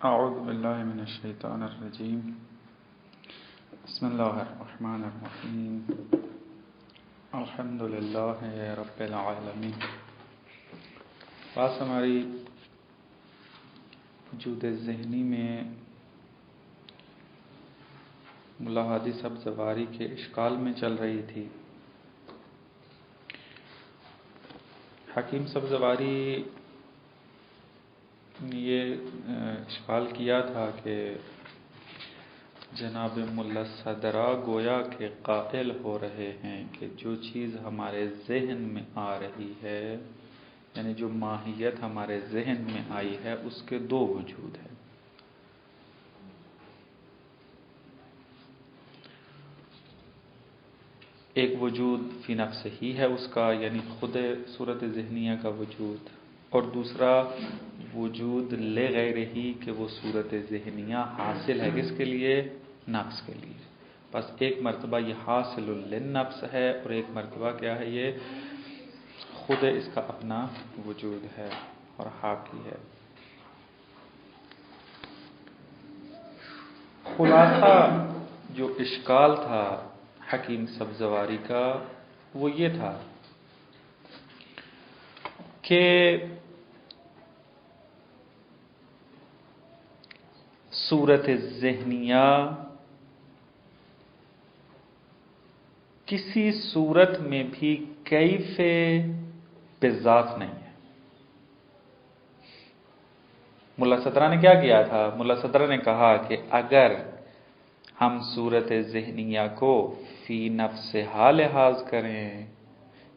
اعوذ باللہ من الشیطان الرجیم بسم اللہ الرحمن الرحیم الحمد للہ رب العالمین۔ بات ہماری وجود ذہنی میں ملا ہادی سبزواری کے اشکال میں چل رہی تھی۔ حکیم سبزواری یہ اشکال کیا تھا کہ جناب ملا صدرہ گویا کہ قائل ہو رہے ہیں کہ جو چیز ہمارے ذہن میں آ رہی ہے، یعنی جو ماہیت ہمارے ذہن میں آئی ہے، اس کے دو وجود ہیں۔ ایک وجود فی نفس ہی ہے اس کا، یعنی خود صورت ذہنیہ کا وجود، اور دوسرا وجود لغیر ہی کہ وہ صورت ذہنیہ حاصل ہے کس کے لیے؟ نفس کے لیے۔ بس ایک مرتبہ یہ حاصل للنفس ہے اور ایک مرتبہ کیا ہے؟ یہ خود اس کا اپنا وجود ہے اور حاکی ہے۔ خلاصہ جو اشکال تھا حکیم سبزواری کا وہ یہ تھا کہ صورت ذہنیہ کسی صورت میں بھی کیف بذات نہیں ہے۔ ملا صدرہ نے کیا کیا تھا؟ ملا صدرہ نے کہا کہ اگر ہم صورت ذہنیہ کو فی نفس ہا لحاظ کریں،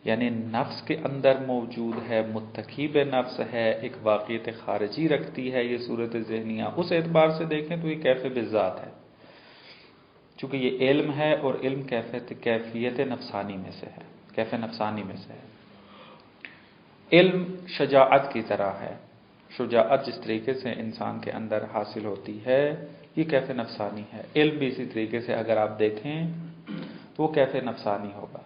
یعنی نفس کے اندر موجود ہے، متقیب نفس ہے، ایک واقعیت خارجی رکھتی ہے یہ صورت ذہنیہ، اس اعتبار سے دیکھیں تو یہ کیف بذات ہے، چونکہ یہ علم ہے اور علم کیفیت نفسانی میں سے ہے، کیف نفسانی میں سے ہے۔ علم شجاعت کی طرح ہے، شجاعت جس طریقے سے انسان کے اندر حاصل ہوتی ہے یہ کیف نفسانی ہے۔ علم بھی اسی طریقے سے اگر آپ دیکھیں تو وہ کیف نفسانی ہوگا۔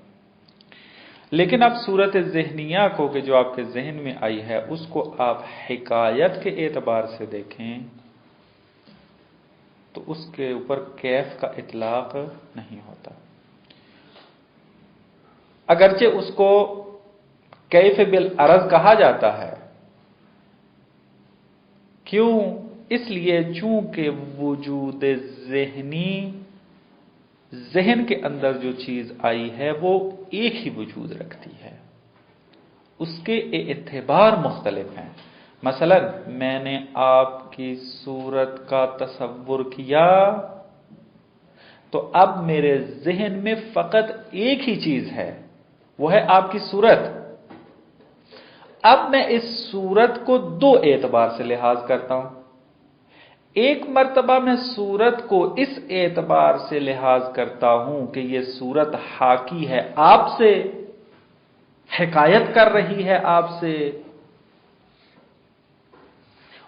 لیکن اب صورت ذہنیہ کو کہ جو آپ کے ذہن میں آئی ہے اس کو آپ حکایت کے اعتبار سے دیکھیں تو اس کے اوپر کیف کا اطلاق نہیں ہوتا، اگرچہ اس کو کیف بالعرض کہا جاتا ہے۔ کیوں؟ اس لیے چونکہ وجود ذہنی، ذہن کے اندر جو چیز آئی ہے وہ ایک ہی وجود رکھتی ہے، اس کے اعتبار مختلف ہیں۔ مثلا میں نے آپ کی صورت کا تصور کیا تو اب میرے ذہن میں فقط ایک ہی چیز ہے، وہ ہے آپ کی صورت۔ اب میں اس صورت کو دو اعتبار سے لحاظ کرتا ہوں۔ ایک مرتبہ میں صورت کو اس اعتبار سے لحاظ کرتا ہوں کہ یہ صورت حاکی ہے آپ سے، حکایت کر رہی ہے آپ سے،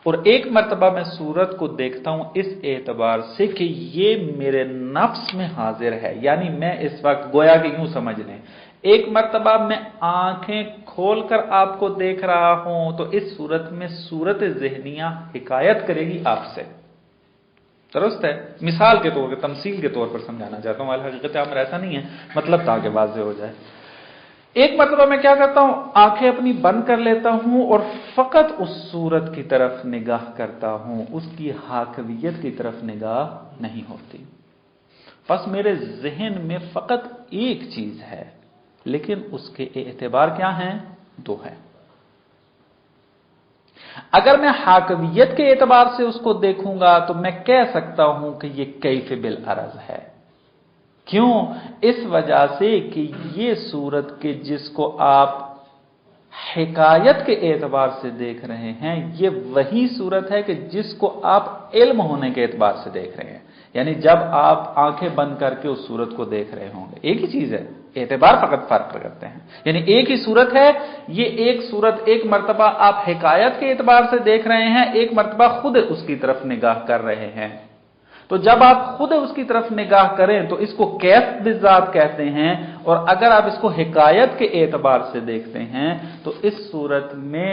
اور ایک مرتبہ میں صورت کو دیکھتا ہوں اس اعتبار سے کہ یہ میرے نفس میں حاضر ہے، یعنی میں اس وقت گویا کہ یوں سمجھ لیں، ایک مرتبہ میں آنکھیں کھول کر آپ کو دیکھ رہا ہوں تو اس صورت میں صورت ذہنیہ حکایت کرے گی آپ سے، درست ہے؟ مثال کے طور پر، تمثیل کے طور پر سمجھانا چاہتا ہوں، حقیقت عامر ایسا نہیں ہے، مطلب تاکہ واضح ہو جائے۔ ایک مرتبہ میں کیا کرتا ہوں؟ آنکھیں اپنی بند کر لیتا ہوں اور فقط اس صورت کی طرف نگاہ کرتا ہوں، اس کی حاکویت کی طرف نگاہ نہیں ہوتی۔ بس میرے ذہن میں فقط ایک چیز ہے، لیکن اس کے اعتبار کیا ہیں؟ دو ہیں۔ اگر میں حاکویت کے اعتبار سے اس کو دیکھوں گا تو میں کہہ سکتا ہوں کہ یہ کیف بالعرض ہے۔ کیوں؟ اس وجہ سے کہ یہ صورت کے جس کو آپ حکایت کے اعتبار سے دیکھ رہے ہیں یہ وہی صورت ہے کہ جس کو آپ علم ہونے کے اعتبار سے دیکھ رہے ہیں، یعنی جب آپ آنکھیں بند کر کے اس صورت کو دیکھ رہے ہوں گے، ایک ہی چیز ہے، اعتبار فقط فرق کرتے ہیں، یعنی ایک ہی صورت ہے، یہ ایک صورت ایک مرتبہ آپ حکایت کے اعتبار سے دیکھ رہے ہیں، ایک مرتبہ خود اس کی طرف نگاہ کر رہے ہیں۔ تو جب آپ خود اس کی طرف نگاہ کریں تو اس کو کیف بالذات کہتے ہیں، اور اگر آپ اس کو حکایت کے اعتبار سے دیکھتے ہیں تو اس صورت میں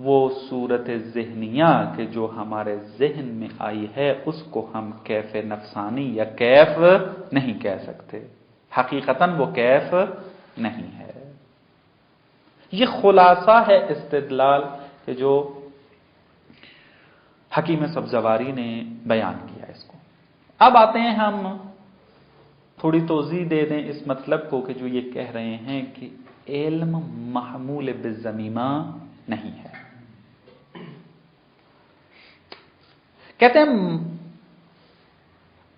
وہ صورت ذہنیہ کہ جو ہمارے ذہن میں آئی ہے اس کو ہم کیف نفسانی یا کیف نہیں کہہ سکتے، حقیقتاً وہ کیف نہیں ہے۔ یہ خلاصہ ہے استدلال کہ جو حکیم سبزواری نے بیان کیا اس کو۔ اب آتے ہیں ہم تھوڑی توضیح دے دیں اس مطلب کو کہ جو یہ کہہ رہے ہیں کہ علم محمول بالضمیمہ نہیں ہے۔ کہتے ہیں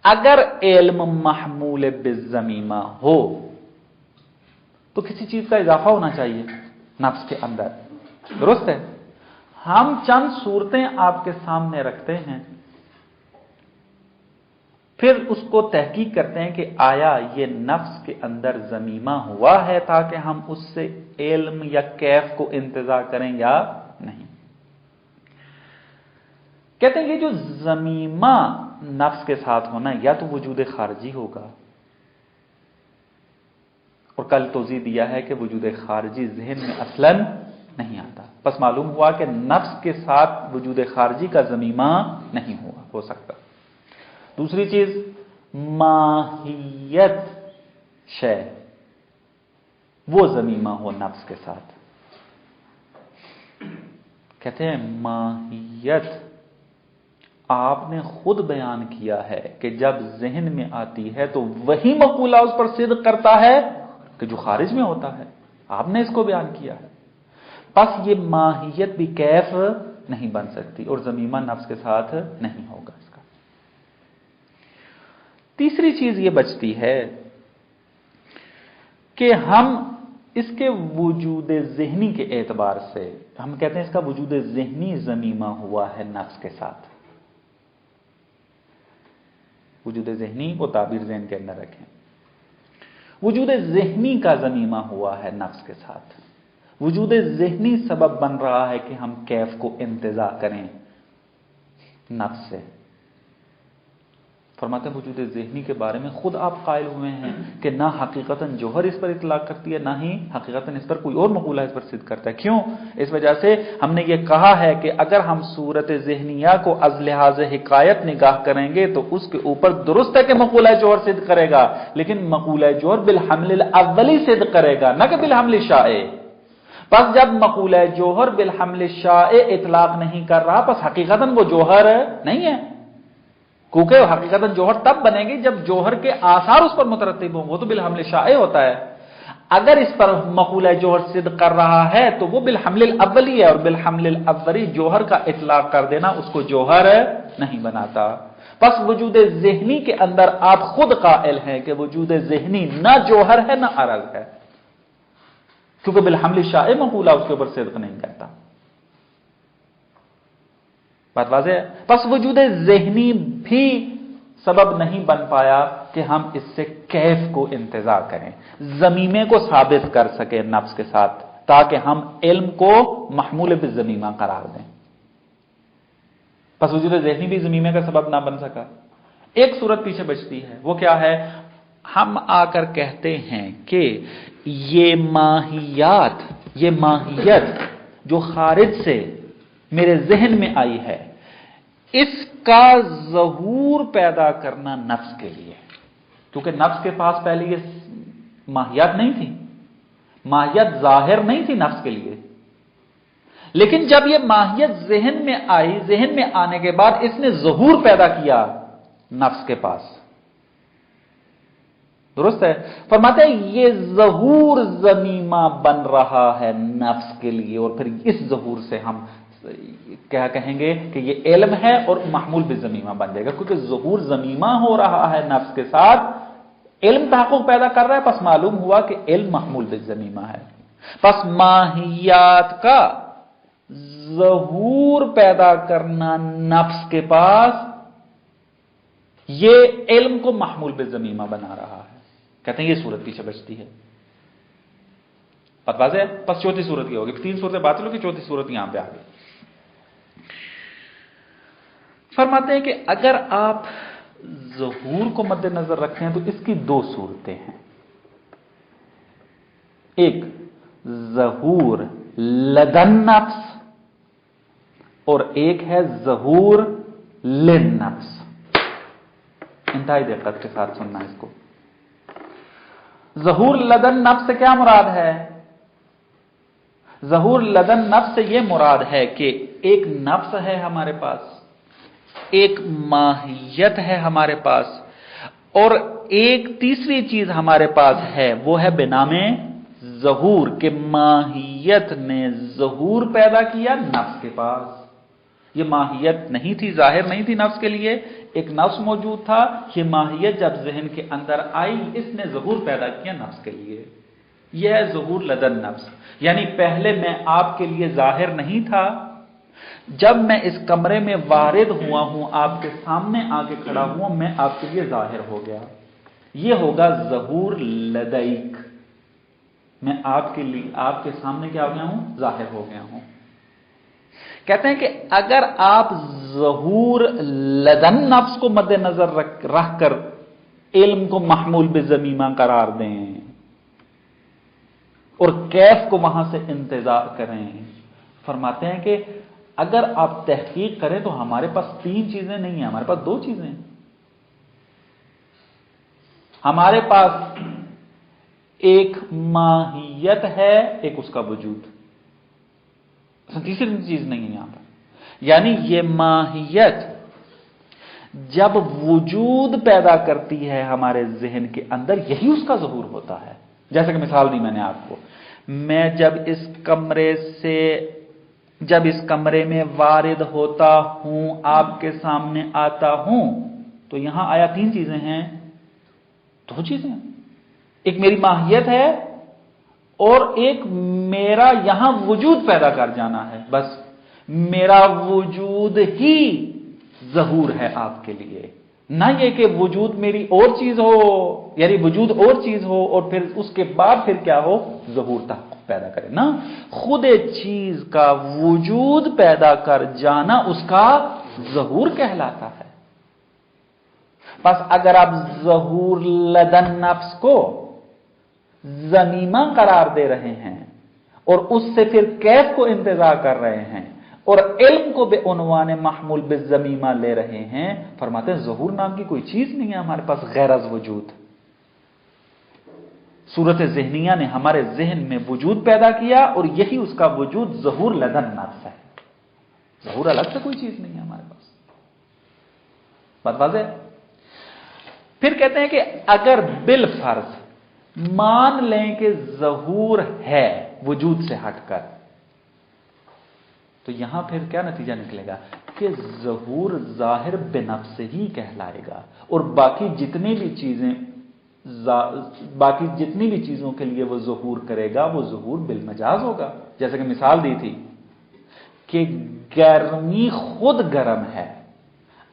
اگر علم محمول بالضمیمہ ہو تو کسی چیز کا اضافہ ہونا چاہیے نفس کے اندر، درست ہے؟ ہم چند صورتیں آپ کے سامنے رکھتے ہیں، پھر اس کو تحقیق کرتے ہیں کہ آیا یہ نفس کے اندر ضمیمہ ہوا ہے تاکہ ہم اس سے علم یا کیف کو انتزاع کریں یا نہیں۔ کہتے ہیں یہ جو ضمیمہ نفس کے ساتھ ہونا ہے یا تو وجود خارجی ہوگا، اور کل توضیح دیا ہے کہ وجود خارجی ذہن میں اصلاً نہیں آتا، بس معلوم ہوا کہ نفس کے ساتھ وجود خارجی کا ضمیمہ نہیں ہو سکتا۔ دوسری چیز ماہیت شے، وہ ضمیمہ ہو نفس کے ساتھ۔ کہتے ہیں ماہیت آپ نے خود بیان کیا ہے کہ جب ذہن میں آتی ہے تو وہی مقولہ اس پر صدق کرتا ہے کہ جو خارج میں ہوتا ہے، آپ نے اس کو بیان کیا ہے۔ پس یہ ماہیت بھی کیف نہیں بن سکتی اور ضمیمہ نفس کے ساتھ نہیں ہوگا اس کا۔ تیسری چیز یہ بچتی ہے کہ ہم اس کے وجود ذہنی کے اعتبار سے ہم کہتے ہیں اس کا وجود ذہنی ضمیمہ ہوا ہے نفس کے ساتھ۔ وجود ذہنی کو تعبیر ذہن کے اندر رکھیں، وجود ذہنی کا ضمیمہ ہوا ہے نفس کے ساتھ، وجود ذہنی سبب بن رہا ہے کہ ہم کیف کو انتزاع کریں نفس سے۔ فرماتے ہیں وجود ذہنی کے بارے میں خود آپ قائل ہوئے ہیں کہ نہ حقیقتاً جوہر اس پر اطلاق کرتی ہے، نہ ہی حقیقتاً اس پر کوئی اور مقولہ اس پر صدق کرتا ہے۔ کیوں؟ اس وجہ سے ہم نے یہ کہا ہے کہ اگر ہم صورت ذہنیہ کو از لحاظ حکایت نگاہ کریں گے تو اس کے اوپر درست ہے کہ مقولہ جوہر صدق کرے گا، لیکن مقولہ جوہر بالحمل الاولی صدق کرے گا، نہ کہ بالحمل الشائع۔ پس جب مقولہ جوہر بالحمل الشائع اطلاق نہیں کر رہا، پس حقیقتاً وہ جوہر نہیں ہے، کیونکہ حقیقتاً جوہر تب بنے گی جب جوہر کے آثار اس پر مترتب ہوں، وہ تو بالحمل شائع ہوتا ہے۔ اگر اس پر مقولہ جوہر صدق کر رہا ہے تو وہ بالحمل الاولی ہے، اور بالحمل الاولی جوہر کا اطلاق کر دینا اس کو جوہر نہیں بناتا۔ پس وجود ذہنی کے اندر آپ خود قائل ہیں کہ وجود ذہنی نہ جوہر ہے نہ عرض ہے، کیونکہ بالحمل شائع مقولہ اس کے اوپر صدق نہیں کرتا۔ بات واضح ہے؟ پس وجود ذہنی بھی سبب نہیں بن پایا کہ ہم اس سے کیف کو انتزاع کریں، ضمیمے کو ثابت کر سکیں نفس کے ساتھ، تاکہ ہم علم کو محمول بالضمیمہ قرار دیں۔ پس وجود ذہنی بھی ضمیمے کا سبب نہ بن سکا۔ ایک صورت پیچھے بچتی ہے، وہ کیا ہے؟ ہم آ کر کہتے ہیں کہ یہ ماہیت جو خارج سے میرے ذہن میں آئی ہے، اس کا ظہور پیدا کرنا نفس کے لیے، کیونکہ نفس کے پاس پہلے یہ ماہیت نہیں تھی، ماہیت ظاہر نہیں تھی نفس کے لیے، لیکن جب یہ ماہیت ذہن میں آئی، ذہن میں آنے کے بعد اس نے ظہور پیدا کیا نفس کے پاس، درست ہے؟ فرماتے ہیں یہ ظہور ضمیمہ بن رہا ہے نفس کے لیے، اور پھر اس ظہور سے ہم کیا کہیں گے کہ یہ علم ہے اور محمول بالضمیمہ بن جائے گا، کیونکہ ظہور ضمیمہ ہو رہا ہے نفس کے ساتھ، علم تحقق پیدا کر رہا ہے، پس معلوم ہوا کہ علم محمول بالضمیمہ ہے۔ پس ماہیات کا ظہور پیدا کرنا نفس کے پاس، یہ علم کو محمول بالضمیمہ بنا رہا ہے۔ کہتے ہیں یہ صورت پیچھے بچتی ہے۔ بات واضح ہے؟ پس چوتھی صورت کی ہوگی، 3 صورتیں باطل ہوگی، چوتھی صورت یہاں پہ آ گئی۔ فرماتے ہیں کہ اگر آپ ظہور کو مد نظر رکھیں تو اس کی 2 صورتیں ہیں۔ ایک ظہور لدن نفس، اور ایک ہے ظہور للنفس. انتہائی دقت کے ساتھ سننا اس کو. ظہور لدن نفس سے کیا مراد ہے؟ ظہور لدن نفس سے یہ مراد ہے کہ ایک نفس ہے ہمارے پاس، ایک ماہیت ہے ہمارے پاس، اور ایک تیسری چیز ہمارے پاس ہے، وہ ہے بنام ظہور، کہ ماہیت نے ظہور پیدا کیا نفس کے پاس. یہ ماہیت نہیں تھی، ظاہر نہیں تھی نفس کے لیے، ایک نفس موجود تھا. یہ ماہیت جب ذہن کے اندر آئی، اس نے ظہور پیدا کیا نفس کے لیے. یہ ہے ظہور لدن نفس. یعنی پہلے میں آپ کے لیے ظاہر نہیں تھا، جب میں اس کمرے میں وارد ہوا ہوں، آپ کے سامنے آ کے کھڑا ہوا، میں آپ کے لیے ظاہر ہو گیا. یہ ہوگا ظہور لدیک. میں آپ کے سامنے کیا ہو گیا ہوں؟ ظاہر ہو گیا ہوں. کہتے ہیں کہ اگر آپ ظہور لدن نفس کو مد نظر رکھ کر علم کو محمول بضمیمہ قرار دیں اور کیف کو وہاں سے انتزاع کریں، فرماتے ہیں کہ اگر آپ تحقیق کریں تو ہمارے پاس 3 چیزیں نہیں ہیں، ہمارے پاس 2 چیزیں ہیں. ہمارے پاس ایک ماہیت ہے، ایک اس کا وجود. تیسری چیز نہیں ہے یہاں پر. یعنی یہ ماہیت جب وجود پیدا کرتی ہے ہمارے ذہن کے اندر، یہی اس کا ظہور ہوتا ہے. جیسا کہ مثال دی میں نے آپ کو، میں جب اس کمرے میں وارد ہوتا ہوں، آپ کے سامنے آتا ہوں، تو یہاں آیا 3 چیزیں ہیں، 2 چیزیں. ایک میری ماہیت ہے اور ایک میرا یہاں وجود پیدا کر جانا ہے. بس میرا وجود ہی ظہور ہے آپ کے لیے، نہ یہ کہ وجود میری اور چیز ہو، یعنی وجود اور چیز ہو اور پھر اس کے بعد پھر کیا ہو؟ ظہور تحقق پیدا کرے. نا، خود چیز کا وجود پیدا کر جانا اس کا ظہور کہلاتا ہے. بس اگر آپ ظہور لدن نفس کو ضمیمہ قرار دے رہے ہیں اور اس سے پھر کیف کو انتزاع کر رہے ہیں اور علم کو بے عنوان محمول بالضمیمہ لے رہے ہیں، فرماتے ہیں ظہور نام کی کوئی چیز نہیں ہے ہمارے پاس غیر از وجود. صورت ذہنیہ نے ہمارے ذہن میں وجود پیدا کیا اور یہی اس کا وجود ظہور لدن نفس ہے. ظہور الگ سے کوئی چیز نہیں ہے ہمارے پاس. بات واضح؟ پھر کہتے ہیں کہ اگر بالفرض مان لیں کہ ظہور ہے وجود سے ہٹ کر، تو یہاں پھر کیا نتیجہ نکلے گا کہ ظہور ظاہر بنفس ہی کہلائے گا، اور باقی جتنی بھی چیزوں کے لیے وہ ظہور کرے گا وہ ظہور بالمجاز ہوگا. جیسے کہ مثال دی تھی کہ گرمی خود گرم ہے،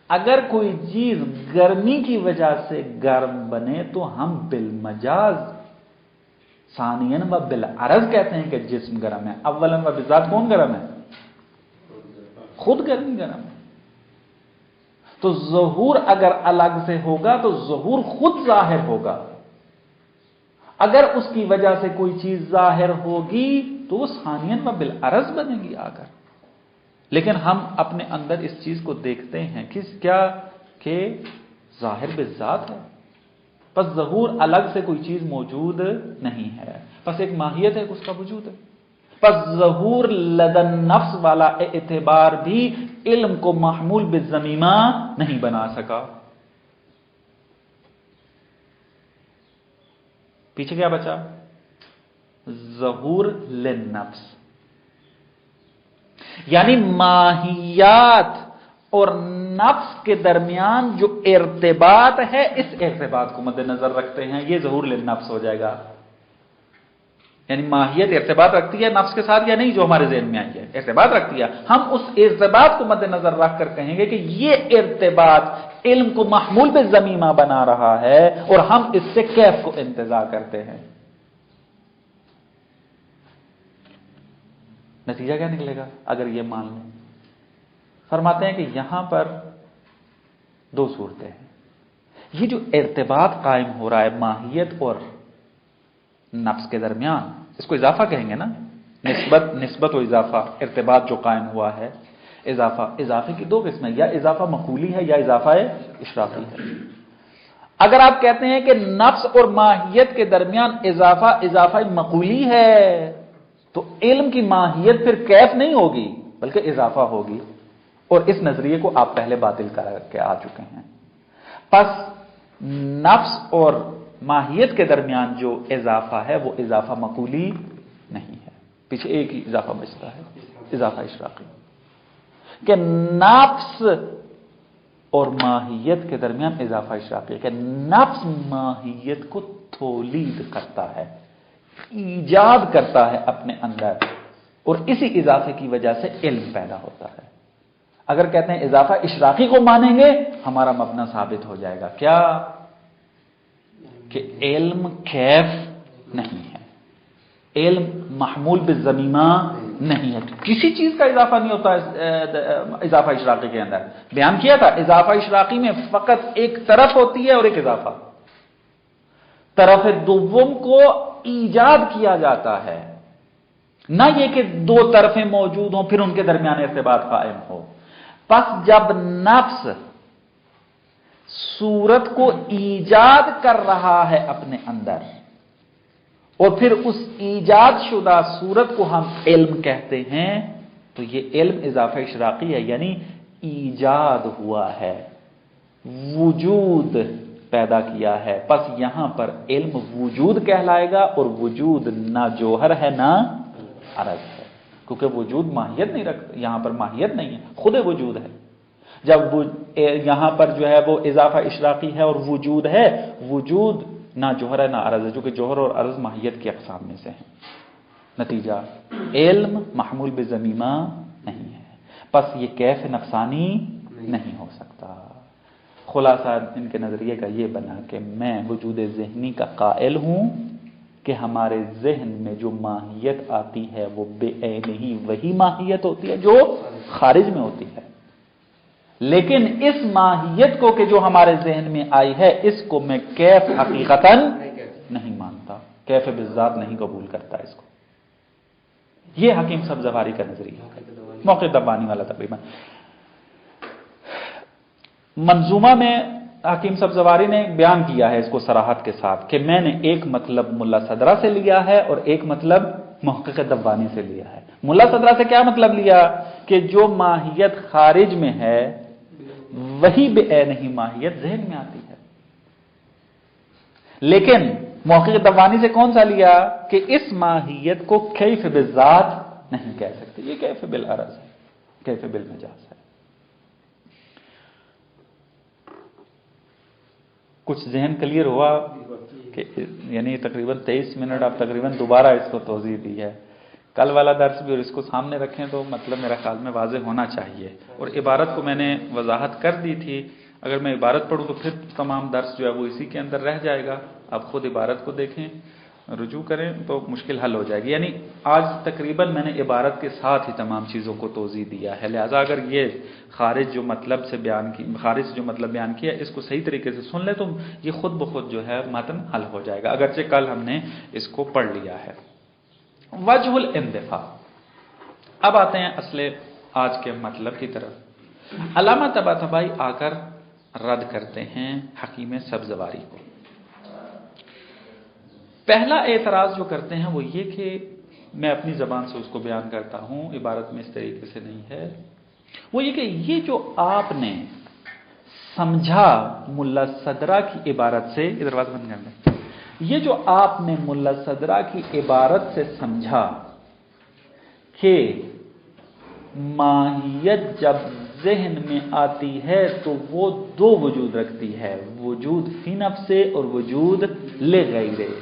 اگر کوئی چیز گرمی کی وجہ سے گرم بنے تو ہم بالمجاز ثانیاً و بالعرض کہتے ہیں کہ جسم گرم ہے. اولاً و بالذات کون گرم ہے؟ خود گرمی گرم ہے. تو ظہور اگر الگ سے ہوگا تو ظہور خود ظاہر ہوگا. اگر اس کی وجہ سے کوئی چیز ظاہر ہوگی تو وہ ثانیاً و بالعرض بنے گی آ کر. لیکن ہم اپنے اندر اس چیز کو دیکھتے ہیں کہ ظاہر بالذات ہے. بس ظہور الگ سے کوئی چیز موجود نہیں ہے، بس ایک ماہیت ہے، اس کا وجود ہے. بس ظہور لدن نفس والا اعتبار بھی علم کو محمول بالضمیمہ نہیں بنا سکا. پیچھے کیا بچا؟ ظہور للنفس. یعنی ماہیات اور نفس کے درمیان جو ارتباط ہے، اس ارتباط کو مد نظر رکھتے ہیں، یہ ظہور للنفس ہو جائے گا. یعنی ماہیت ارتباط رکھتی ہے نفس کے ساتھ یا نہیں؟ جو ہمارے ذہن میں آئی ہے ارتباط رکھتی ہے. ہم اس ارتباط کو مد نظر رکھ کر کہیں گے کہ یہ ارتباط علم کو محمول بالضمیمہ بنا رہا ہے اور ہم اس سے کیف کو انتزاع کرتے ہیں. نتیجہ کیا نکلے گا اگر یہ مان لیں؟ فرماتے ہیں کہ یہاں پر 2 صورتیں ہیں. یہ جو ارتباط قائم ہو رہا ہے ماہیت اور نفس کے درمیان، اس کو اضافہ کہیں گے نا، نسبت و اضافہ، ارتباط جو قائم ہوا ہے، اضافے کی دو قسمیں، یا اضافہ مقولی ہے یا اضافہ اشراقی ہے۔ اگر آپ کہتے ہیں کہ نفس اور ماہیت کے درمیان اضافہ مقولی ہے تو علم کی ماہیت پھر کیف نہیں ہوگی بلکہ اضافہ ہوگی، اور اس نظریے کو آپ پہلے باطل کر کے آ چکے ہیں۔ پس نفس اور ماہیت کے درمیان جو اضافہ ہے وہ اضافہ مقولی نہیں ہے، پیچھے ایک ہی اضافہ بچتا ہے، اضافہ اشراقی، کہ نفس اور ماہیت کے درمیان اضافہ اشراقی ہے کہ نفس ماہیت کو تولید کرتا ہے، ایجاد کرتا ہے اپنے اندر، اور اسی اضافے کی وجہ سے علم پیدا ہوتا ہے۔ اگر کہتے ہیں اضافہ اشراقی کو مانیں گے ہمارا مبنا ثابت ہو جائے گا، کیا کہ علم کیف نہیں ہے، علم محمول بالضمیمہ نہیں ہے، کسی چیز کا اضافہ نہیں ہوتا اضافہ اشراقی کے اندر۔ بیان کیا تھا اضافہ اشراقی میں فقط ایک طرف ہوتی ہے اور ایک اضافہ، طرف دوم کو ایجاد کیا جاتا ہے، نہ یہ کہ دو طرفیں موجود ہوں پھر ان کے درمیان ارتباط قائم ہو۔ پس جب نفس صورت کو ایجاد کر رہا ہے اپنے اندر، اور پھر اس ایجاد شدہ صورت کو ہم علم کہتے ہیں، تو یہ علم اضافہ اشراقی ہے، یعنی ایجاد ہوا ہے، وجود پیدا کیا ہے۔ پس یہاں پر علم وجود کہلائے گا، اور وجود نہ جوہر ہے نہ عرض ہے، کیونکہ وجود ماہیت نہیں رکھتا، یہاں پر ماہیت نہیں ہے، خود وجود ہے۔ جب یہاں پر جو ہے وہ اضافہ اشراقی ہے اور وجود ہے، وجود نہ جوہر ہے نہ عرض ہے، جو کہ جوہر اور عرض ماہیت کی اقسام میں سے ہیں۔ نتیجہ علم محمول بضمیمہ نہیں ہے، پس یہ کیف نفسانی نہیں ہو سکتا۔ خلاصہ ان کے نظریے کا یہ بنا کہ میں وجود ذہنی کا قائل ہوں کہ ہمارے ذہن میں جو ماہیت آتی ہے وہ بے عین ہی وہی ماہیت ہوتی ہے جو خارج میں ہوتی ہے، لیکن اس ماہیت کو کہ جو ہمارے ذہن میں آئی ہے اس کو میں کیف حقیقتاً نہیں مانتا، کیف بالذات نہیں قبول کرتا اس کو۔ یہ حکیم سبزواری کا نظریہ ہے، موقع دبانی والا تقریباً۔ منظومہ میں حکیم سبزواری نے بیان کیا ہے اس کو صراحت کے ساتھ کہ میں نے ایک مطلب ملا صدرہ سے لیا ہے اور ایک مطلب محقق دبانی سے لیا ہے۔ ملا صدرہ سے کیا مطلب لیا کہ جو ماہیت خارج میں ہے وہی بے عین ہی ماہیت ذہن میں آتی ہے، لیکن محقق دبانی سے کون سا لیا کہ اس ماہیت کو کیف بالذات نہیں کہہ سکتے، یہ کیف بالعرض ہے، کیف بالمجاز ہے۔ کچھ ذہن کلیئر ہوا کہ یعنی تقریباً 23 منٹ آپ تقریباً دوبارہ اس کو توضیح دی ہے، کل والا درس بھی اور اس کو سامنے رکھیں تو مطلب میرا خیال میں واضح ہونا چاہیے، اور عبارت کو میں نے وضاحت کر دی تھی، اگر میں عبارت پڑھوں تو پھر تمام درس جو ہے وہ اسی کے اندر رہ جائے گا، آپ خود عبارت کو دیکھیں، رجوع کریں تو مشکل حل ہو جائے گی۔ یعنی آج تقریباً میں نے عبارت کے ساتھ ہی تمام چیزوں کو توضیح دیا ہے، لہذا اگر یہ خارج جو مطلب بیان کیا اس کو صحیح طریقے سے سن لے تو یہ خود بخود جو ہے متن حل ہو جائے گا، اگرچہ کل ہم نے اس کو پڑھ لیا ہے۔ وجہ الاندفاع، اب آتے ہیں اصل آج کے مطلب کی طرف۔ علامہ طباطبائی آ کر رد کرتے ہیں حکیم سبزواری کو۔ پہلا اعتراض جو کرتے ہیں وہ یہ کہ میں اپنی زبان سے اس کو بیان کرتا ہوں، عبارت میں اس طریقے سے نہیں ہے، وہ یہ کہ یہ جو آپ نے سمجھا ملا صدرہ کی عبارت سے، ادھر بات بند کر دیں، یہ جو آپ نے ملا صدرہ کی عبارت سے سمجھا کہ ماہیت جب ذہن میں آتی ہے تو وہ دو وجود رکھتی ہے، وجود فی نفسے اور وجود لغیرے،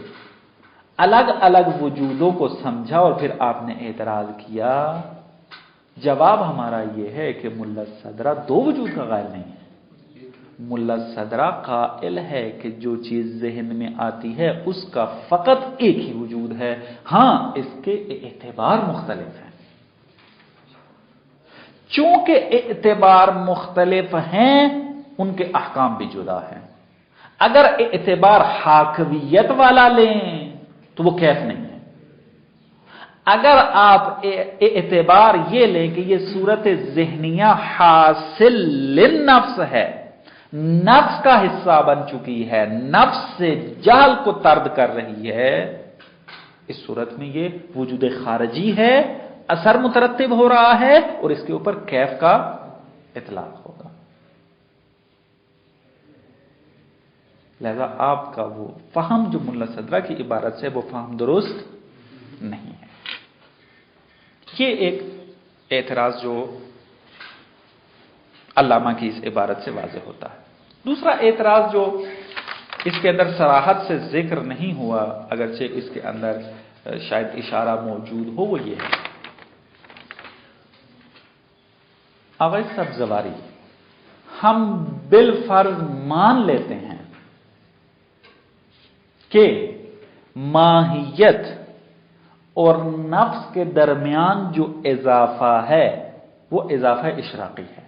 الگ الگ وجودوں کو سمجھا اور پھر آپ نے اعتراض کیا۔ جواب ہمارا یہ ہے کہ ملا صدرہ دو وجود کا قائل نہیں ہے، ملا صدرہ قائل ہے کہ جو چیز ذہن میں آتی ہے اس کا فقط ایک ہی وجود ہے، ہاں اس کے اعتبار مختلف ہیں، چونکہ اعتبار مختلف ہیں ان کے احکام بھی جدا ہیں۔ اگر اعتبار حاکویت والا لیں تو وہ کیف نہیں ہے، اگر آپ اعتبار یہ لیں کہ یہ صورت ذہنیہ حاصل للنفس ہے، نفس کا حصہ بن چکی ہے، نفس سے جہل کو طرد کر رہی ہے، اس صورت میں یہ وجود خارجی ہے، اثر مترتب ہو رہا ہے اور اس کے اوپر کیف کا اطلاق ہوگا۔ لہذا آپ کا وہ فہم جو ملا صدرہ کی عبارت سے وہ فہم درست نہیں ہے۔ یہ ایک اعتراض جو علامہ کی اس عبارت سے واضح ہوتا ہے۔ دوسرا اعتراض جو اس کے اندر صراحت سے ذکر نہیں ہوا، اگرچہ اس کے اندر شاید اشارہ موجود ہو، وہ یہ ہے، آغا سبزواری ہم بالفرض مان لیتے ہیں کہ ماہیت اور نفس کے درمیان جو اضافہ ہے وہ اضافہ اشراقی ہے،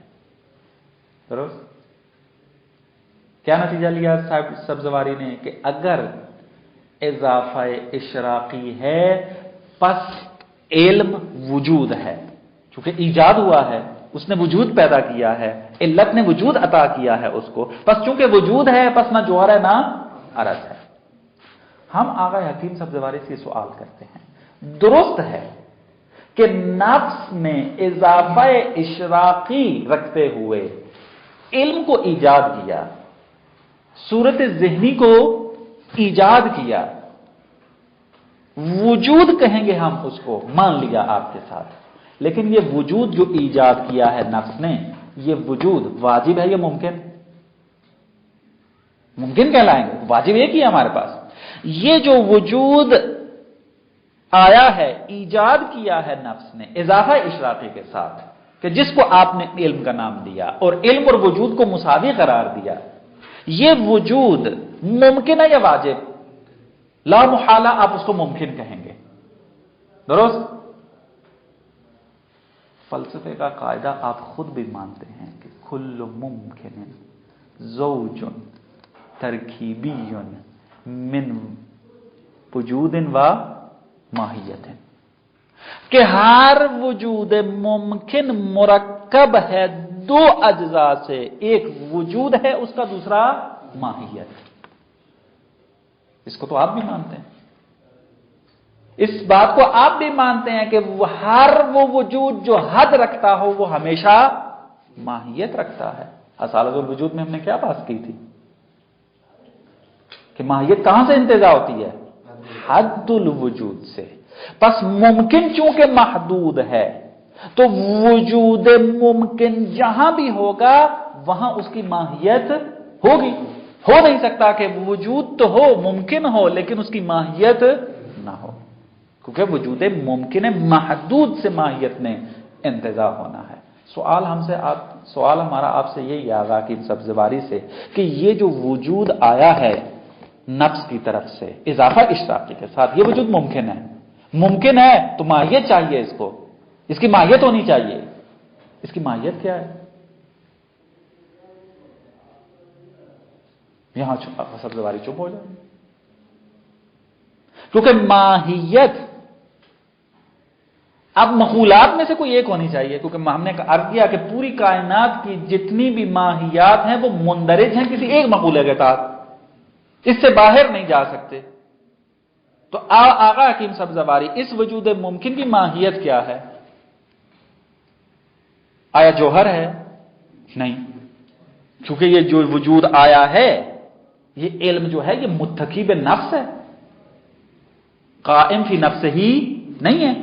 درست؟ کیا نتیجہ لیا صاحب سبزواری نے کہ اگر اضافہ اشراقی ہے پس علم وجود ہے، چونکہ ایجاد ہوا ہے، اس نے وجود پیدا کیا ہے، علت نے وجود عطا کیا ہے اس کو، پس چونکہ وجود ہے پس نہ جوہر ہے نہ عرض ہے۔ ہم آغا حکیم سبزواری سے سوال کرتے ہیں، درست ہے کہ نفس نے اضافہ اشراقی رکھتے ہوئے علم کو ایجاد کیا، صورت ذہنی کو ایجاد کیا، وجود کہیں گے ہم اس کو، مان لیا آپ کے ساتھ، لیکن یہ وجود جو ایجاد کیا ہے نفس نے، یہ وجود واجب ہے یا ممکن؟ ممکن کہلائیں گے، واجب ایک ہی ہے ہمارے پاس۔ یہ جو وجود آیا ہے، ایجاد کیا ہے نفس نے اضافہ اشراقی کے ساتھ، کہ جس کو آپ نے علم کا نام دیا اور علم اور وجود کو مساوی قرار دیا، یہ وجود ممکن ہے یا واجب؟ لا محالہ آپ اس کو ممکن کہیں گے، درست؟ فلسفے کا قاعدہ آپ خود بھی مانتے ہیں کہ کل ممکن زوج ترکیبی من وجود و ماہیت، کہ ہر وجود ممکن مرکب ہے دو اجزاء سے، ایک وجود ہے اس کا، دوسرا ماہیت۔ اس کو تو آپ بھی مانتے ہیں، اس بات کو آپ بھی مانتے ہیں کہ ہر وہ وجود جو حد رکھتا ہو وہ ہمیشہ ماہیت رکھتا ہے۔ اصالت الوجود میں ہم نے کیا بات کی تھی کہ ماہیت کہاں سے انتزاع ہوتی ہے؟ حد الوجود سے۔ پس ممکن چونکہ محدود ہے تو وجود ممکن جہاں بھی ہوگا وہاں اس کی ماہیت ہوگی۔ ہو نہیں سکتا کہ وجود تو ہو، ممکن ہو، لیکن اس کی ماہیت نہ ہو، کیونکہ وجود ممکن محدود سے ماہیت نے انتزاع ہونا ہے۔ سوال ہمارا آپ سے یہی آگا کہ سبزواری سے کہ یہ جو وجود آیا ہے نفس کی طرف سے اضافہ اشراقی کے ساتھ، یہ وجود ممکن ہے، ممکن ہے تو ماہیت چاہیے، اس کو، اس کی ماہیت ہونی چاہیے۔ اس کی ماہیت کیا ہے؟ یہاں سبزواری چپ ہو جائے، کیونکہ ماہیت اب مخلوقات میں سے کوئی ایک ہونی چاہیے، کیونکہ ہم نے عرض کیا کہ پوری کائنات کی جتنی بھی ماہیات ہیں وہ مندرج ہیں کسی ایک مخلوق کے تحت، اس سے باہر نہیں جا سکتے۔ تو آغا حکیم سبزواری اس وجود ممکن کی ماہیت کیا ہے؟ آیا جوہر ہے؟ نہیں، کیونکہ یہ جو وجود آیا ہے، یہ علم جو ہے یہ متقیب نفس ہے، قائم فی نفس ہی نہیں ہے،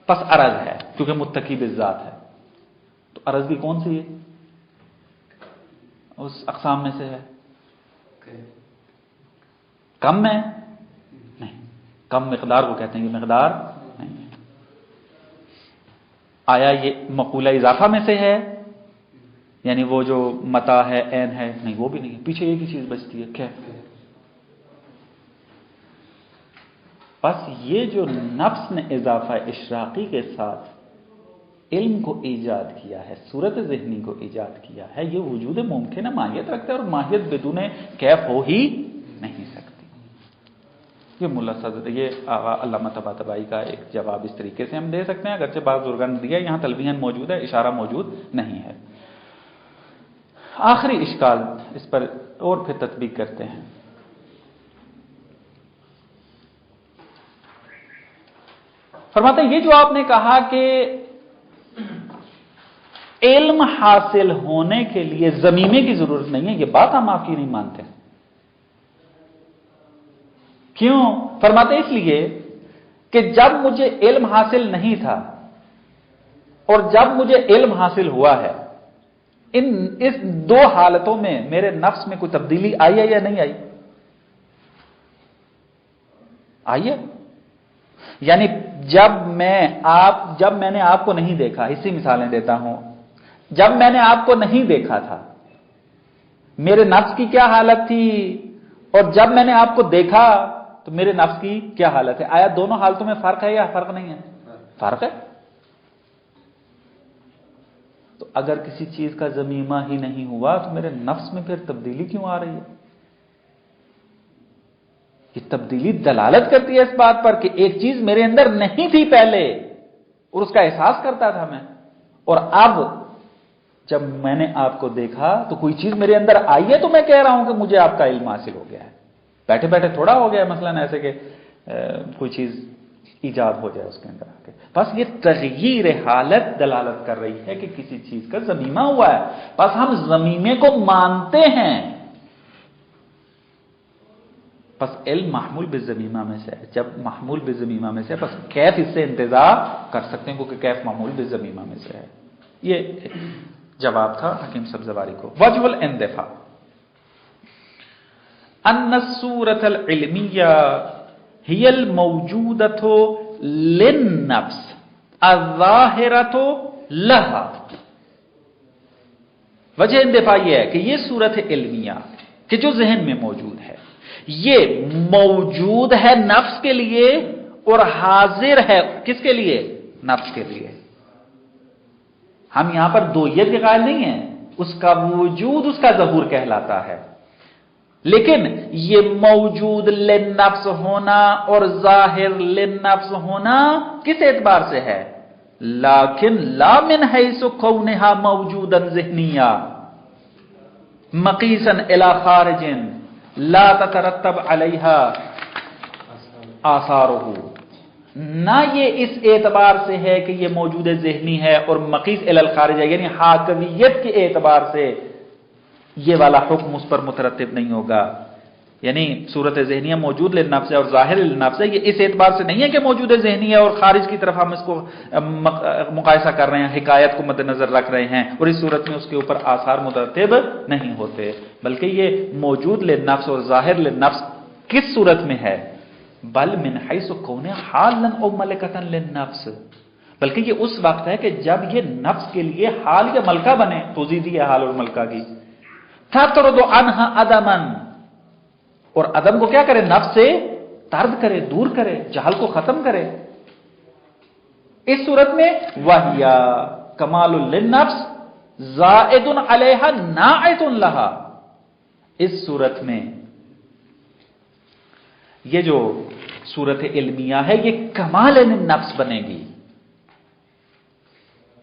پس عرض ہے، کیونکہ متقیب ذات ہے۔ تو عرض بھی کون سی ہے؟ اس اقسام میں سے ہے، کم ہے؟ نہیں، کم مقدار کو کہتے ہیں، یہ مقدار نہیں ہے۔ آیا یہ مقولہ اضافہ میں سے ہے؟ یعنی وہ جو متا ہے، عین ہے؟ نہیں، وہ بھی نہیں ہے، پیچھے ایک ہی چیز بچتی ہے، کیا؟ بس یہ جو نفس نے اضافہ اشراقی کے ساتھ علم کو ایجاد کیا ہے، صورت ذہنی کو ایجاد کیا ہے، یہ وجود ممکن ہے، ماہیت رکھتا ہے، اور ماہیت بدون کیف ہو ہی نہیں سکتی۔ یہ ملا صدر، یہ علامہ طباطبائی کا ایک جواب اس طریقے سے ہم دے سکتے ہیں، اگرچہ بعض بزرگوں نے دیا، یہاں تلویحاً موجود ہے، اشارہ موجود نہیں ہے۔ آخری اشکال اس پر اور پھر تطبیق کرتے ہیں۔ فرماتے ہیں یہ جو آپ نے کہا کہ علم حاصل ہونے کے لیے ضمیمے کی ضرورت نہیں ہے، یہ بات ہم آپ کی نہیں مانتے۔ کیوں؟ فرماتے اس لیے کہ جب مجھے علم حاصل نہیں تھا اور جب مجھے علم حاصل ہوا ہے، اس دو حالتوں میں میرے نفس میں کوئی تبدیلی آئی ہے یا نہیں آئی؟ آئی ہے۔ یعنی جب میں نے آپ کو نہیں دیکھا، اسی مثالیں دیتا ہوں، جب میں نے آپ کو نہیں دیکھا تھا میرے نفس کی کیا حالت تھی، اور جب میں نے آپ کو دیکھا تو میرے نفس کی کیا حالت ہے؟ آیا دونوں حالتوں میں فرق ہے یا فرق نہیں ہے؟ فرق ہے۔ تو اگر کسی چیز کا ضمیمہ ہی نہیں ہوا تو میرے نفس میں پھر تبدیلی کیوں آ رہی ہے؟ یہ تبدیلی دلالت کرتی ہے اس بات پر کہ ایک چیز میرے اندر نہیں تھی پہلے اور اس کا احساس کرتا تھا میں، اور اب جب میں نے آپ کو دیکھا تو کوئی چیز میرے اندر آئی ہے، تو میں کہہ رہا ہوں کہ مجھے آپ کا علم حاصل ہو گیا ہے۔ بیٹھے بیٹھے تھوڑا ہو گیا، مثلا ایسے کہ کوئی چیز ایجاد ہو جائے اس کے اندر آ کے، بس یہ تغییر حالت دلالت کر رہی ہے کہ کسی چیز کا ضمیمہ ہوا ہے، بس ہم ضمیمے کو مانتے ہیں۔ بس علم محمول بالضمیمہ میں سے ہے، جب محمول بالضمیمہ میں سے ہے، بس کیف اس سے انتزاع کر سکتے ہیں کیونکہ کیف محمول بالضمیمہ میں سے ہے۔ یہ جواب تھا حکیم سبزواری کو۔ وجہ الاندفاع ان الصورة العلمیہ ہی الموجودۃ للنفس الظاہرۃ لہا۔ وجہ اندفاع یہ ہے کہ یہ صورت علمیہ کہ جو ذہن میں موجود ہے، یہ موجود ہے نفس کے لیے اور حاضر ہے کس کے لیے؟ نفس کے لیے۔ ہم یہاں پر دوئیت کے قائل نہیں ہیں، اس کا وجود اس کا ظہور کہلاتا ہے، لیکن یہ موجود للنفس ہونا اور ظاہر للنفس ہونا کس اعتبار سے ہے؟ لیکن لا من حیث کونہا موجودا ذہنیہ مقیسا الی خارج لا تترتب علیہا آثارہ، نہ یہ اس اعتبار سے ہے کہ یہ موجود ذہنی ہے اور مقیس الی الخارج ہے، یعنی حاکمیت کے اعتبار سے یہ والا حکم اس پر مترتب نہیں ہوگا۔ یعنی صورت ذہنیہ موجود للنفس ہے اور ظاہر للنفس ہے، یہ اس اعتبار سے نہیں ہے کہ موجود ذہنی ہے اور خارج کی طرف ہم اس کو مقایسہ کر رہے ہیں، حکایت کو مد نظر رکھ رہے ہیں، اور اس صورت میں اس کے اوپر آثار مترتب نہیں ہوتے، بلکہ یہ موجود للنفس اور ظاہر للنفس کس صورت میں ہے؟ بل من حیث کونہ حالا او ملکتا للنفس، بلکہ یہ اس وقت ہے کہ جب یہ نفس کے لیے حال یا ملکہ بنے، توضیح دی ہے حال اور ملکہ کی، تطرد عنہا عدما، اور عدم کو کیا کرے؟ نفس سے طرد کرے، دور کرے، جہل کو ختم کرے۔ اس صورت میں وَهِيَ کمال للنفس زائد علیہا ناعت لہا، اس صورت میں یہ جو صورت علمیہ ہے یہ کمال نفس بنے گی،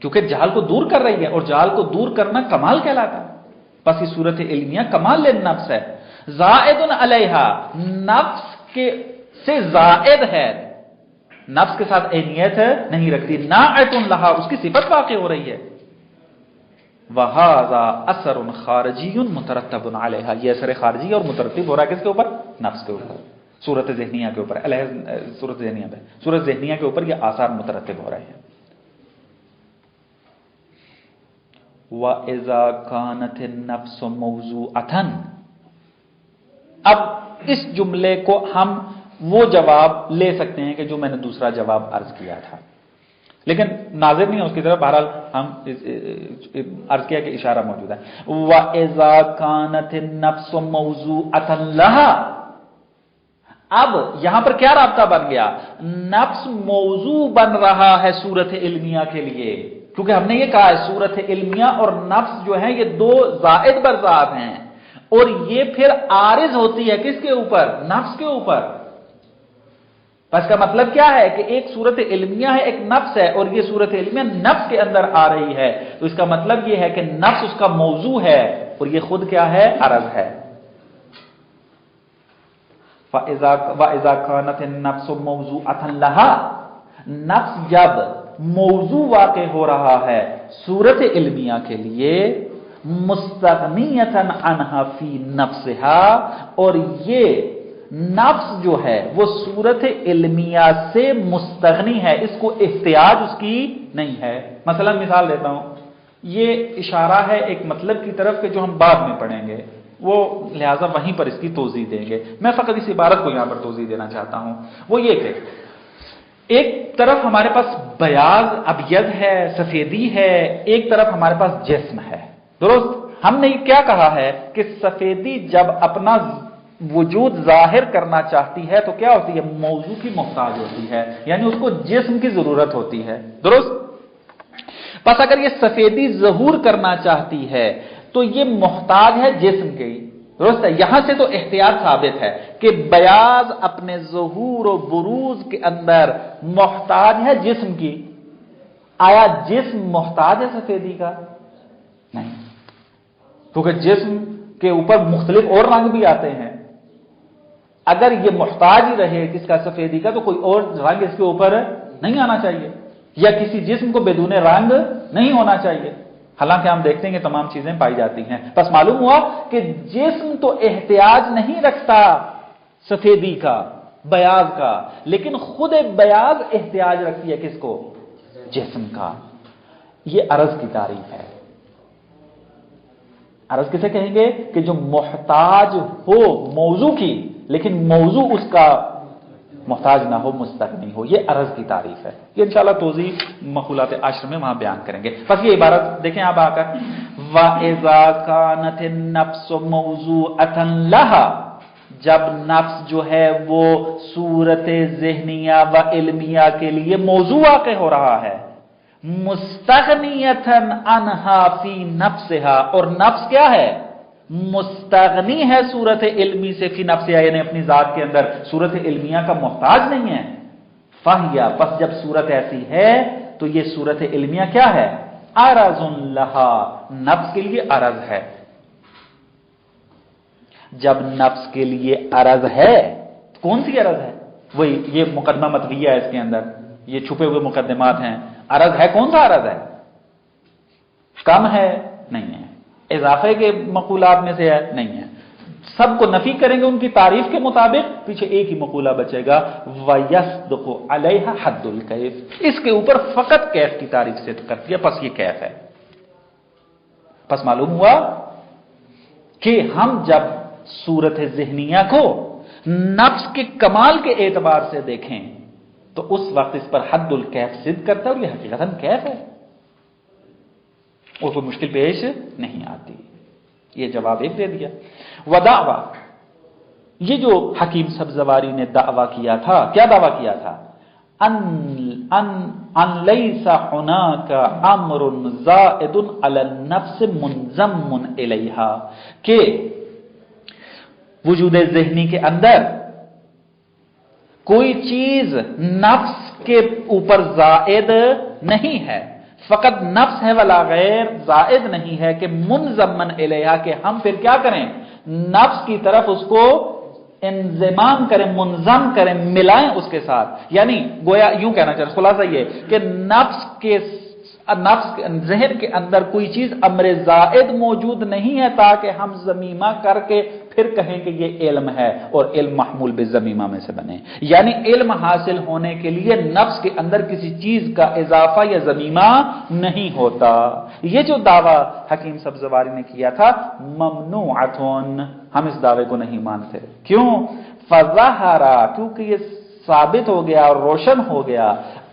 کیونکہ جہل کو دور کر رہی ہے اور جہل کو دور کرنا کمال کہلاتا ہے، بس یہ صورت علمیہ کمال للنفس ہے، زائد علیہا، نفس کے سے زائد ہے، نفس کے ساتھ عینیت نہیں رکھتی، ناعت لہا، اس کی صفت واقع ہو رہی ہے۔ وَهَذَا أَثَرٌ خَارِجِيٌّ مُتَرَتَّبٌ عَلَيْهَا، یہ اثر خارجی اور مترتب ہو رہا ہے کس کے اوپر؟ نفس کے اوپر، صورت ذہنیہ کے اوپر، صورت ذہنیہ پہ، صورت ذہنیہ کے اوپر یہ آثار مترتب ہو رہے ہیں۔ وَإِذَا كَانَتِ النَّفْسُ مَوْضُوعَةً، اب اس جملے کو ہم وہ جواب لے سکتے ہیں کہ جو میں نے دوسرا جواب عرض کیا تھا، لیکن ناظر نہیں ہے اس کی طرف، بہرحال ہم عرض کیا کہ اشارہ موجود ہے۔ وَإِذَا كَانَتِ النَّفْسُ مَوْضُوعَةً لَهَا، اب یہاں پر کیا رابطہ بن گیا؟ نفس موضوع بن رہا ہے صورت علمیہ کے لیے، کیونکہ ہم نے یہ کہا ہے صورت علمیہ اور نفس جو ہے یہ دو زائد بر ذات ہیں، اور یہ پھر عارض ہوتی ہے کس کے اوپر؟ نفس کے اوپر۔ بس کا مطلب کیا ہے کہ ایک صورت علمیہ ہے، ایک نفس ہے، اور یہ صورت علمیہ نفس کے اندر آ رہی ہے، تو اس کا مطلب یہ ہے کہ نفس اس کا موضوع ہے اور یہ خود کیا ہے؟ عرض ہے۔ وَإِذَا كَانَتِ النَّفْسُ مَوْضُوعَةً لَهَا، نفس جب موضوع واقع ہو رہا ہے صورت علمیہ کے لیے، مستغنیۃ عنہا فی نفسہا، اور یہ نفس جو ہے وہ صورت علمیہ سے مستغنی ہے، اس کو احتیاج اس کی نہیں ہے۔ مثلا مثال دیتا ہوں، یہ اشارہ ہے ایک مطلب کی طرف کہ جو ہم بعد میں پڑھیں گے، وہ لہٰذا وہیں پر اس کی توضیح دیں گے، میں فقط اس عبارت کو یہاں پر توضیح دینا چاہتا ہوں۔ وہ یہ کہ ایک طرف ہمارے پاس بیاض ابید ہے، سفیدی ہے، ایک طرف ہمارے پاس جسم ہے، درست؟ ہم نے کیا کہا ہے کہ سفیدی جب اپنا وجود ظاہر کرنا چاہتی ہے تو کیا ہوتی ہے؟ موضوع کی محتاج ہوتی ہے، یعنی اس کو جسم کی ضرورت ہوتی ہے، درست؟ بس اگر یہ سفیدی ظہور کرنا چاہتی ہے تو یہ محتاج ہے جسم کی، درست ہے؟ یہاں سے تو احتیاط ثابت ہے کہ بیاض اپنے ظہور و بروز کے اندر محتاج ہے جسم کی۔ آیا جسم محتاج ہے سفیدی کا؟ نہیں، کیونکہ جسم کے اوپر مختلف اور رنگ بھی آتے ہیں، اگر یہ محتاج ہی رہے کس کا؟ سفیدی کا، تو کوئی اور رنگ اس کے اوپر نہیں آنا چاہیے، یا کسی جسم کو بدون رنگ نہیں ہونا چاہیے، حالانکہ ہم دیکھتے ہیں کہ تمام چیزیں پائی جاتی ہیں۔ بس معلوم ہوا کہ جسم تو احتیاج نہیں رکھتا سفیدی کا، بیاض کا، لیکن خود بیاض احتیاج رکھتی ہے کس کو؟ جسم کا۔ یہ عرض کی تعریف ہے۔ عرض کسے کہیں گے؟ کہ جو محتاج ہو موضوع کی، لیکن موضوع اس کا محتاج نہ ہو، مستغنی ہو، یہ عرض کی تعریف ہے۔ یہ انشاءاللہ توضیح مقولات عشر میں وہاں بیان کریں گے۔ بس یہ عبارت دیکھیں آپ آ کر، وَإِذَا كَانَتِ النَّفْسُ مَوْضُوعَةً لَهَا، جب نفس جو ہے وہ صورت ذہنیہ و علمیہ کے لیے موضوع واقع ہو رہا ہے، مستغنیۃ عنہا فی نفسہا، اور نفس کیا ہے؟ مستغنی ہے صورت علمی سے، فی نفسہا یعنی اپنی ذات کے اندر صورت علمیہ کا محتاج نہیں ہے۔ فہیا، پس جب صورت ایسی ہے تو یہ صورت علمیہ کیا ہے؟ عرض لہا، نفس کے لیے عرض ہے۔ جب نفس کے لیے عرض ہے، کون سی عرض ہے؟ وہی یہ مقدمہ مطویہ ہے، اس کے اندر یہ چھپے ہوئے مقدمات ہیں۔ عرض ہے، کون سا عرض ہے؟ کم ہے؟ نہیں ہے۔ اضافے کے مقولات میں سے ہے؟ نہیں ہے۔ سب کو نفی کریں گے ان کی تعریف کے مطابق، پیچھے ایک ہی مقولہ بچے گا، وَيَصْدُقُ عَلَيْهَا حَدُّ الْكَيْفِ، اس کے اوپر فقط کیف کی تعریف سے کرتی ہے، پس یہ کیف ہے۔ پس معلوم ہوا کہ ہم جب صورت ذہنیہ کو نفس کے کمال کے اعتبار سے دیکھیں تو اس وقت اس پر حد الکیف صدق کرتا ہے، اور یہ حقیقتاً کیف ہے، اور کوئی مشکل پیش نہیں آتی۔ یہ جواب ایک دے دیا۔ ودعویٰ، یہ جو حکیم سبزواری نے دعویٰ کیا تھا، کیا دعویٰ کیا تھا؟ ان لیس هناك امر زائد علی النفس منضم الیہا، کہ وجود ذہنی کے اندر کوئی چیز نفس کے اوپر زائد نہیں ہے، فقط نفس ہے ولا غیر، زائد نہیں ہے کہ منضمن الیہا، کہ ہم پھر کیا کریں؟ نفس کی طرف اس کو انضمام کریں، منظم کریں، ملائیں اس کے ساتھ، یعنی گویا یوں کہنا چاہتے، خلاصہ یہ کہ نفس ذہن کے اندر کوئی چیز امر زائد موجود نہیں ہے تاکہ ہم ضمیمہ کر کے پھر کہیں کہ یہ علم ہے، اور علم محمول بالضمیمہ میں سے بنے، یعنی علم حاصل ہونے کے لیے نفس کے اندر کسی چیز کا اضافہ یا ضمیمہ نہیں ہوتا۔ یہ جو دعویٰ حکیم سبزواری نے کیا تھا، ممنوعۃ، ہم اس دعوے کو نہیں مانتے۔ کیوں؟ فظہر، کیونکہ یہ ثابت ہو گیا اور روشن ہو گیا،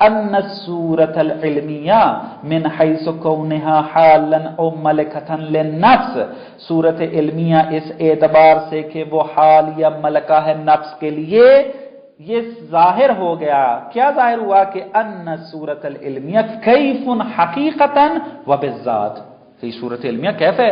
ان الصورۃ العلمیہ من حیث کونہا حالا او ملکۃ للنفس، صورت علمیہ اس اعتبار سے کہ وہ حال یا ملکہ ہے نفس کے لیے، یہ ظاہر ہو گیا۔ کیا ظاہر ہوا؟ کہ ان صورت العلمیہ کیف حقیقتا و بالذات، یہ صورت علمیہ کیف ہے،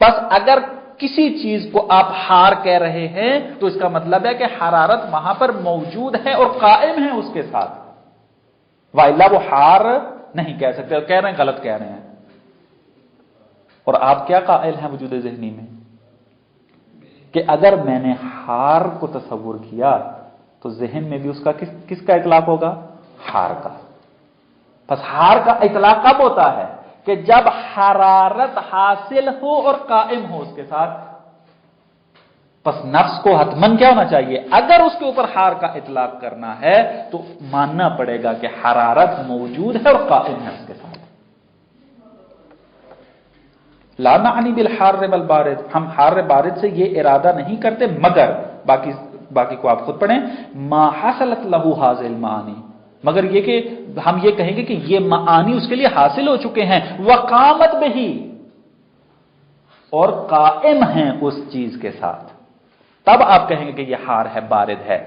بس اگر کسی چیز کو آپ حار کہہ رہے ہیں تو اس کا مطلب ہے کہ حرارت وہاں پر موجود ہے اور قائم ہے اس کے ساتھ، وَإِلَّا وہ حار نہیں کہہ سکتے، اور کہہ رہے ہیں غلط کہہ رہے ہیں۔ اور آپ کیا قائل ہیں وجود ذہنی میں کہ اگر میں نے حار کو تصور کیا تو ذہن میں بھی اس کا کس کا اطلاق ہوگا؟ حار کا۔ بس حار کا اطلاق کب ہوتا ہے؟ کہ جب حرارت حاصل ہو اور قائم ہو اس کے ساتھ۔ پس نفس کو حتماً کیا ہونا چاہیے؟ اگر اس کے اوپر حار کا اطلاق کرنا ہے تو ماننا پڑے گا کہ حرارت موجود ہے اور قائم ہے اس کے ساتھ۔ لا نعنی بالحار والبارد، ہم حار بارد سے یہ ارادہ نہیں کرتے، مگر باقی کو آپ خود پڑھیں، ما حصلت له هذه المعانی، مگر یہ کہ ہم یہ کہیں گے کہ یہ معانی اس کے لیے حاصل ہو چکے ہیں، وقامت بہی، اور قائم ہیں اس چیز کے ساتھ، تب آپ کہیں گے کہ یہ حار ہے، بارد ہے۔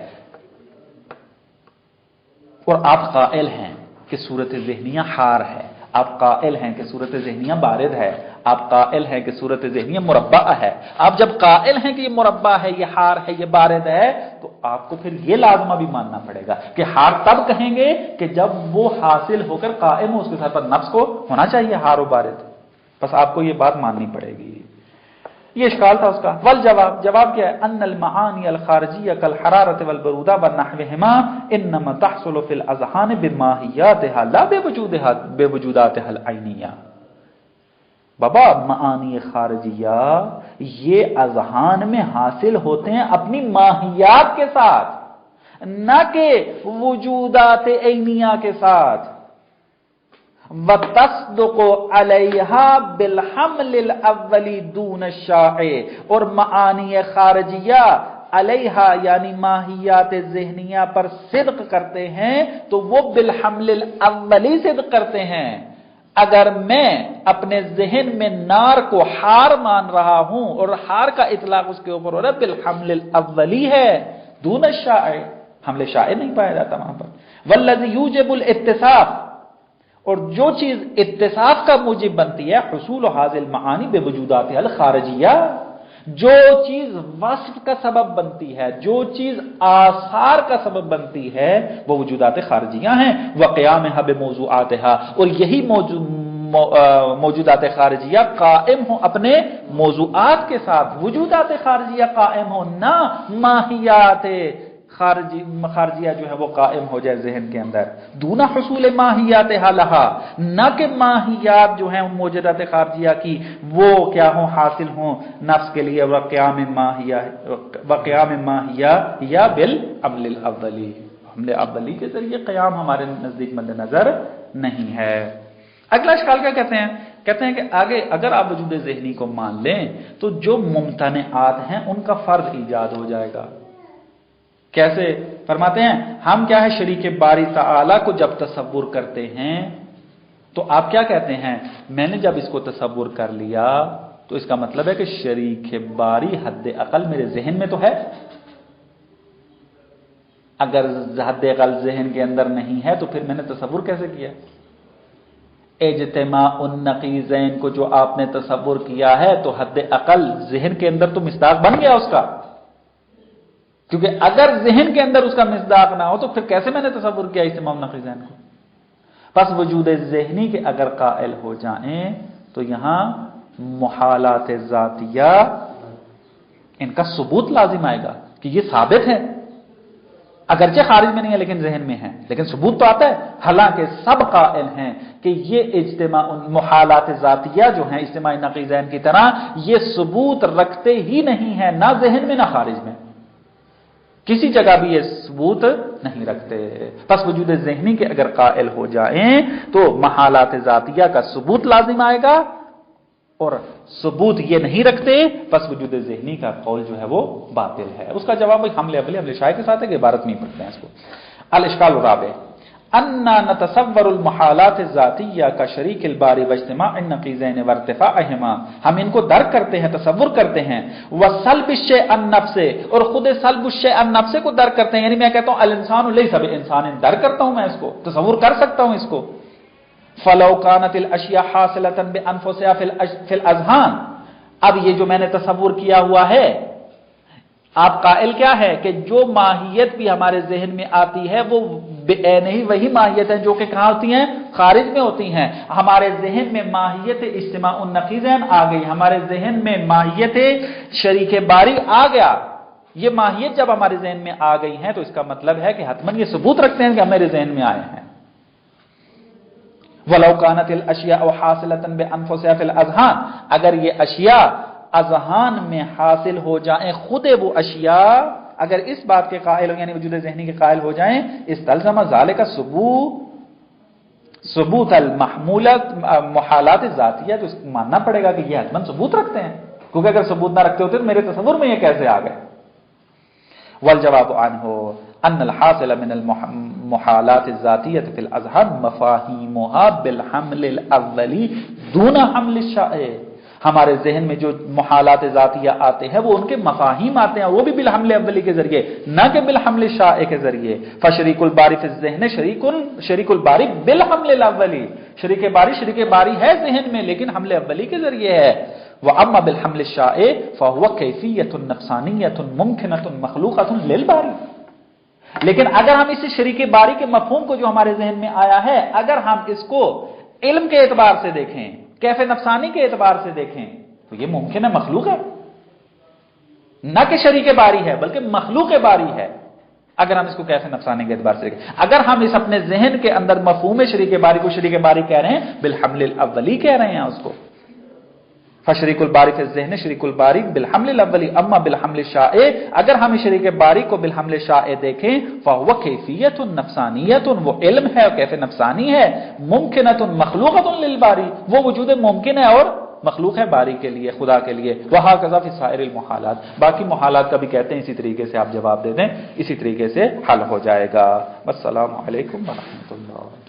اور آپ قائل ہیں کہ صورت ذہنیہ حار ہے، آپ قائل ہیں کہ صورت ذہنیہ بارد ہے، آپ قائل ہیں کہ صورت ذہنیہ مربع ہے۔ آپ جب قائل ہیں کہ یہ مربع ہے، یہ حار ہے، یہ بارد ہے، تو آپ کو پھر یہ لازمہ بھی ماننا پڑے گا کہ حار تب کہیں گے کہ جب وہ حاصل ہو کر قائم ہو اس کے ساتھ، پر نفس کو ہونا چاہیے حار و بارد۔ بس آپ کو یہ بات ماننی پڑے گی۔ یہ اشکال تھا اس کا۔ جواب کیا ہے؟ ان المعانی الخارجیہ کالحرارۃ والبرودہ ونحوہما انما تحصل فی الاذہان بماہیاتها لا بوجوداتها العینیہ۔ بابا معانی خارجیہ یہ اذہان میں حاصل ہوتے ہیں اپنی ماہیات کے ساتھ، نہ کہ وجودات عینیہ کے ساتھ۔ وَتَصْدُقُ عَلَيْهَا بِالْحَمْلِ الْأَوَّلِ دُونَ الشَّائِعِ، اور معانی خارجیہ علیہا یعنی ماہیات ذہنیہ پر صدق کرتے ہیں تو وہ بالحمل الاولی صدق کرتے ہیں۔ اگر میں اپنے ذہن میں نار کو حار مان رہا ہوں اور حار کا اطلاق اس کے اوپر ہو رہا ہے، بالحمل الاولی ہے، دون الشائع، حمل شائع نہیں پایا جاتا وہاں پر۔ والذی یوجب الاتصاف، اور جو چیز اتصاف کا موجب بنتی ہے، حصول حاصل المعانی بوجودات الخارجیہ، جو چیز وصف کا سبب بنتی ہے، جو چیز آثار کا سبب بنتی ہے، وہ وجودات خارجیہ ہیں۔ وقیامها بموضوعاتها، اور یہی موجودات خارجیہ قائم ہوں اپنے موضوعات کے ساتھ، وجودات خارجیہ قائم ہوں، نہ ماہیات خارجیہ جو ہے وہ قائم ہو جائے ذہن کے اندر۔ دونا حصول ماہیاتها لها، نہ کہ ماہیات جو ہیں موجودات خارجیہ کی وہ کیا ہوں، حاصل ہوں نفس کے لیے۔ وقیام ماہیہ یا بالعمل الاولی، حمل اولی کے ذریعے قیام ہمارے نزدیک مد نظر نہیں ہے۔ اگلا اشکال کیا کہتے ہیں؟ کہتے ہیں کہ آگے اگر آپ وجود ذہنی کو مان لیں تو جو ممتنعات ہیں ان کا فرض ایجاد ہو جائے گا۔ کیسے؟ فرماتے ہیں ہم کیا ہے، شریک باری تعالی کو جب تصور کرتے ہیں تو آپ کیا کہتے ہیں؟ میں نے جب اس کو تصور کر لیا تو اس کا مطلب ہے کہ شریک باری حد عقل میرے ذہن میں تو ہے۔ اگر حد عقل ذہن کے اندر نہیں ہے تو پھر میں نے تصور کیسے کیا؟ اجتماع النقیضین کو جو آپ نے تصور کیا ہے تو حد عقل ذہن کے اندر تو مصداق بن گیا اس کا، کیونکہ اگر ذہن کے اندر اس کا مصداق نہ ہو تو پھر کیسے میں نے تصور کیا اجتماع النقیضین کو؟ پس وجود ذہنی کے اگر قائل ہو جائیں تو یہاں محالات ذاتیہ ان کا ثبوت لازم آئے گا کہ یہ ثابت ہے، اگرچہ خارج میں نہیں ہے لیکن ذہن میں ہے، لیکن ثبوت تو آتا ہے۔ حالانکہ سب قائل ہیں کہ یہ اجتماع محالات ذاتیہ جو ہیں اجتماع نقیضین کی طرح یہ ثبوت رکھتے ہی نہیں ہیں، نہ ذہن میں نہ خارج میں، کسی جگہ بھی یہ ثبوت نہیں رکھتے۔ پس وجود ذہنی کے اگر قائل ہو جائیں تو محالات ذاتیہ کا ثبوت لازم آئے گا، اور ثبوت یہ نہیں رکھتے پس وجود ذہنی کا قول جو ہے وہ باطل ہے۔ اس کا جواب حمل اولی حمل شائع کے ساتھ ہے کہ عبارت میں ہی پڑھتے ہیں اس کو۔ الاشکال الرابع انا نتصور المحالات الذاتیہ کا شریک الباری واجتماع النقیضین وارتفاعہما، ہم ان کو درک کرتے ہیں، تصور کرتے ہیں، وسلب الشیء عن نفسه، اور خود سلب الشیء عن نفسه کو درک کرتے ہیں، یعنی میں کہتا ہوں الانسان لیس بانسان، درک کرتا ہوں میں اس کو، تصور کر سکتا ہوں اس کو۔ فلو كانت الاشیاء حاصلة بانفسها في الاذهان، اب یہ جو میں نے تصور کیا ہوا ہے، آپ قائل کیا ہے کہ جو ماہیت بھی ہمارے ذہن میں آتی ہے وہ نہیں وہی ماہیت ہے جو کہ کہاں ہوتی ہیں؟ خارج میں ہوتی ہیں۔ ہمارے ذہن میں ماہیت اجتماع النقیضین آ گئی، ہمارے ذہن میں ماہیت شریک باری آ گیا۔ یہ ماہیت جب ہمارے ذہن میں آ گئی ہیں تو اس کا مطلب ہے کہ حتماً یہ ثبوت رکھتے ہیں کہ ہمارے ذہن میں آئے ہیں۔ وَلَوْ كَانَتِ الْأَشْيَاءُ حَاصِلَةً بِأَنفُسِهَا فِي الْأَذْهَانِ، اگر یہ اشیاء اذہان میں حاصل ہو جائیں، خود وہ اشیاء اگر اس بات کے قائل ہو، یعنی وجود ذہنی کے قائل ہو جائیں، استلزم ذالک ثبوت المحمولات محالات ذاتیہ، تو اس کو ماننا پڑے گا کہ یہ حتماً ثبوت رکھتے ہیں، کیونکہ اگر ثبوت نہ رکھتے ہوتے تو میرے تصور میں یہ کیسے آ گئے؟ والجواب عنہ ان الحاصل من المحالات الذاتیہ فی الاذہان مفاہیمها بالحمل الاولی دون حمل الشائع، ہمارے ذہن میں جو محالات ذاتیہ آتے ہیں وہ ان کے مفاہیم آتے ہیں، وہ بھی بالحمل اولی کے ذریعے، نہ کہ بالحمل شائع کے ذریعے۔ فشریک الباری فی الذہن شریک الباری بالحمل الاولی، شریک باری ہے ذہن میں لیکن حمل اولی کے ذریعے ہے۔ وَأَمَّا بِالْحَمْلِ الشَّائِعِ فَهُوَ كَيْفِيَّةٌ نَفْسَانِيَّةٌ مُمْكِنَةٌ مَخْلُوقَةٌ لِلْبَارِ، لیکن اگر ہم اس شریک باری کے مفہوم کو جو ہمارے ذہن میں آیا ہے، اگر ہم اس کو علم کے اعتبار سے دیکھیں، کیف نفسانی کے اعتبار سے دیکھیں، تو یہ ممکن ہے، مخلوق ہے، نہ کہ شریک باری ہے بلکہ مخلوق باری ہے۔ اگر ہم اس کو کیف نفسانی کے اعتبار سے دیکھیں، اگر ہم اس اپنے ذہن کے اندر مفہوم شریک باری کو شریک باری کہہ رہے ہیں، بالحمل الاولی کہہ رہے ہیں اس کو، فشریک الباری فی الذہن شریک الباری بالحمل الاولی۔ اما بالحمل الشائع، اگر ہم شریک باری کو بالحمل شائع دیکھیں، فهو کیفیت نفسانیت، وہ علم ہے اور کیف نفسانی ہے، ممکنۃ مخلوقۃ للباری، وہ وجود ممکن ہے اور مخلوق ہے باری کے لیے، خدا کے لیے۔ وہکذا فی سائر المحالات، باقی محالات کا بھی کہتے ہیں اسی طریقے سے آپ جواب دے دیں، اسی طریقے سے حل ہو جائے گا۔ السلام علیکم ورحمۃ اللہ۔